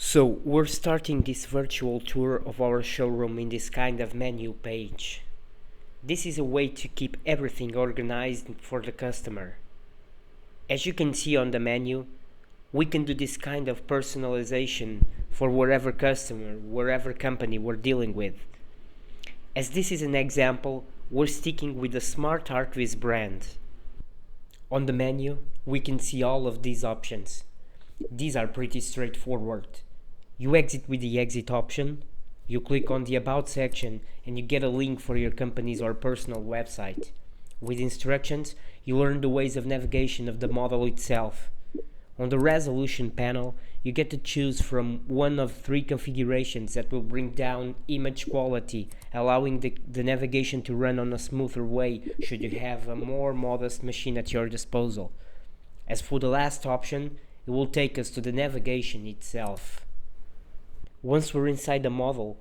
So we're starting this virtual tour of our showroom in this kind of menu page. This is a way to keep everything organized for the customer. As you can see on the menu, we can do this kind of personalization for wherever customer, wherever company we're dealing with. As this is an example, we're sticking with the Smart Artviz brand. On the menu, we can see all of these options. These are pretty straightforward. You exit with the exit option, you click on the About section, and you get a link for your company's or personal website. With instructions, you learn the ways of navigation of the model itself. On the resolution panel, you get to choose from one of three configurations that will bring down image quality, allowing the navigation to run on a smoother way should you have a more modest machine at your disposal. As for the last option, it will take us to the navigation itself. Once we're inside the model,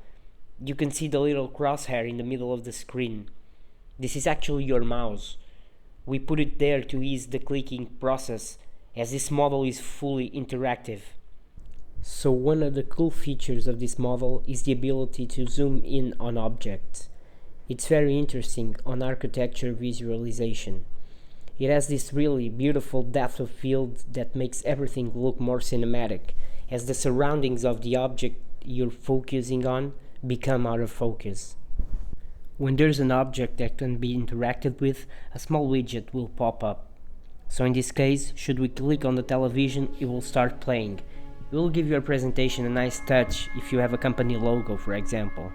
you can see the little crosshair in the middle of the screen. This is actually your mouse. We put it there to ease the clicking process, as this model is fully interactive. So one of the cool features of this model is the ability to zoom in on objects. It's very interesting on architecture visualization. It has this really beautiful depth of field that makes everything look more cinematic, as the surroundings of the object you're focusing on become out of focus. When there's an object that can be interacted with, a small widget will pop up. So in this case, should we click on the television, it will start playing. It will give your presentation a nice touch if you have a company logo, for example.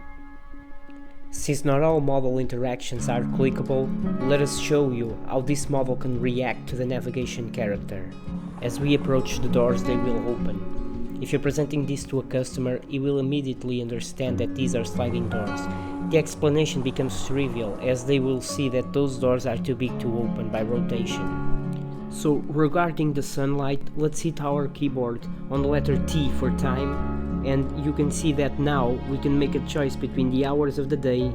Since not all model interactions are clickable, let us show you how this model can react to the navigation character. As we approach the doors, they will open. If you're presenting this to a customer, he will immediately understand that these are sliding doors. The explanation becomes trivial, as they will see that those doors are too big to open by rotation. So regarding the sunlight, let's hit our keyboard on the letter T for time, and you can see that now we can make a choice between the hours of the day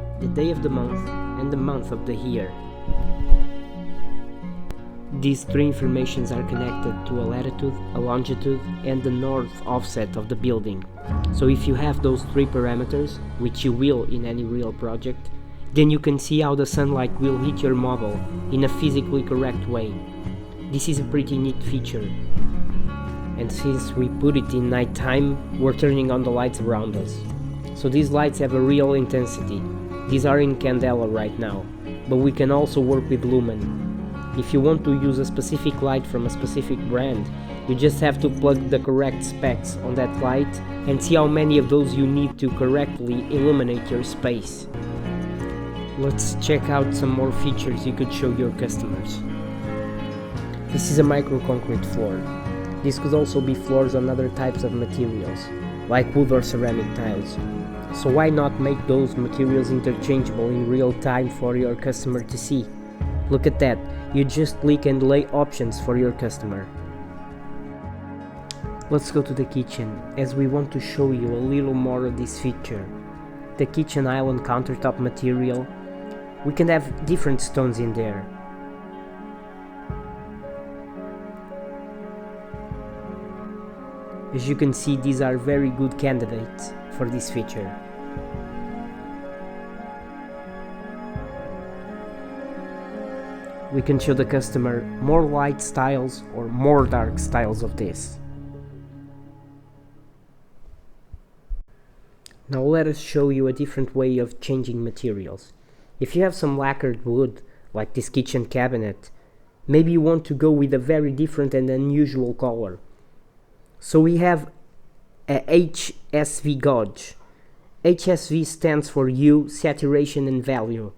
of the month, and the month of the year. These three informations are connected to a latitude, a longitude, and the north offset of the building. So if you have those three parameters, which you will in any real project, then you can see how the sunlight will hit your model in a physically correct way. This is a pretty neat feature. And since we put it in nighttime, we're turning on the lights around us. So these lights have a real intensity. These are in candela right now, but we can also work with lumen. If you want to use a specific light from a specific brand, you just have to plug the correct specs on that light and see how many of those you need to correctly illuminate your space. Let's check out some more features you could show your customers. This is a micro-concrete floor. This could also be floors on other types of materials, like wood or ceramic tiles. So why not make those materials interchangeable in real time for your customer to see? Look at that, you just click and lay options for your customer. Let's go to the kitchen, as we want to show you a little more of this feature. The kitchen island countertop material, we can have different stones in there. As you can see, these are very good candidates for this feature. We can show the customer more light styles or more dark styles of this. Now let us show you a different way of changing materials. If you have some lacquered wood, like this kitchen cabinet, maybe you want to go with a very different and unusual color. So we have a HSV gauge. HSV stands for hue, saturation and value.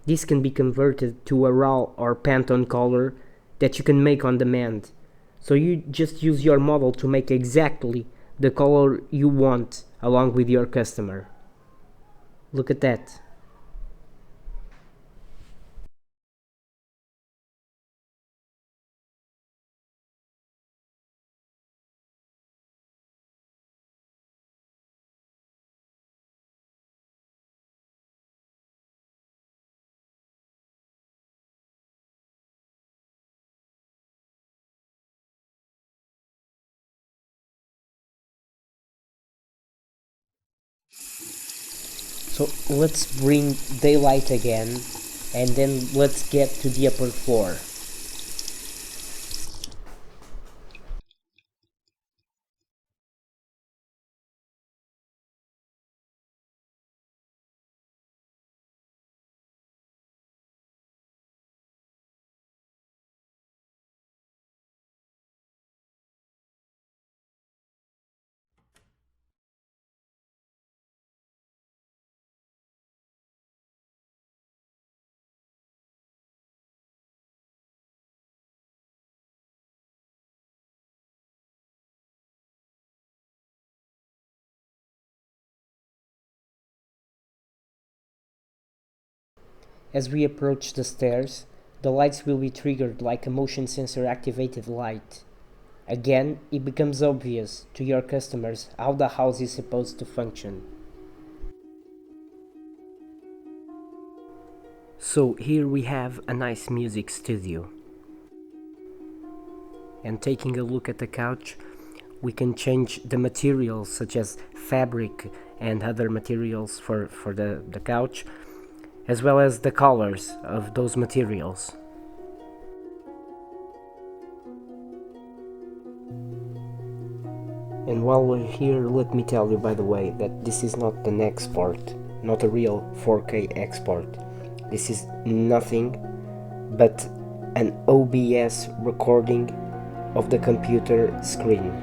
This can be converted to a raw or Pantone color that you can make on demand. So you just use your model to make exactly the color you want along with your customer. Look at that. So let's bring daylight again, and then let's get to the upper floor. As we approach the stairs, the lights will be triggered like a motion sensor activated light. Again, it becomes obvious to your customers how the house is supposed to function. So here we have a nice music studio. And taking a look at the couch, we can change the materials such as fabric and other materials for the couch, as well as the colors of those materials. And while we're here, let me tell you, by the way, that this is not an export, not a real 4K export. This is nothing but an OBS recording of the computer screen.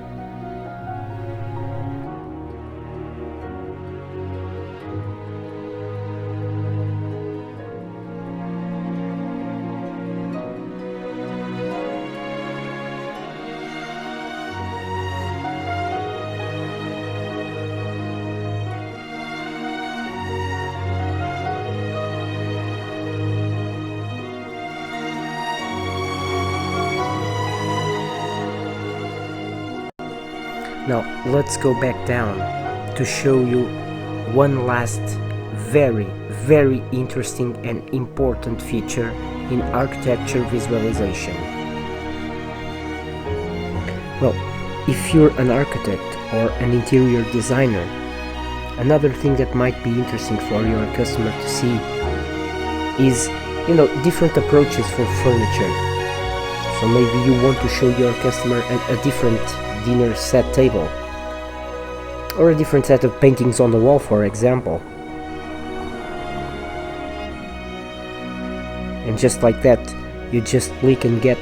Now let's go back down to show you one last very interesting and important feature in architecture visualization. Well, if you're an architect or an interior designer, another thing that might be interesting for your customer to see is, different approaches for furniture. So maybe you want to show your customer a different dinner set table, or a different set of paintings on the wall, for example. And just like that, you just click and get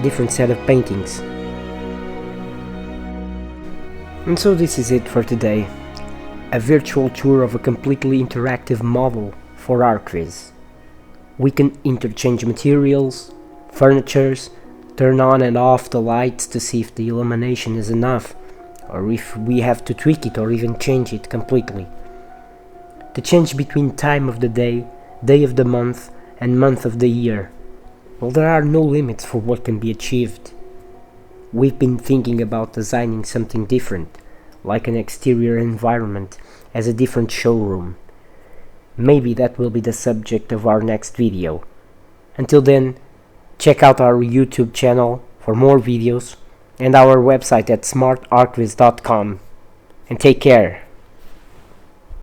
different set of paintings. And so this is it for today. A virtual tour of a completely interactive model for Archviz. We can interchange materials, furnitures, turn on and off the lights to see if the illumination is enough, or if we have to tweak it or even change it completely. To change between time of the day of the month, and month of the year. Well, there are no limits for what can be achieved. We've been thinking about designing something different, like an exterior environment as a different showroom. Maybe that will be the subject of our next video. Until then, check out our YouTube channel for more videos and our website at smartarchviz.com. And take care.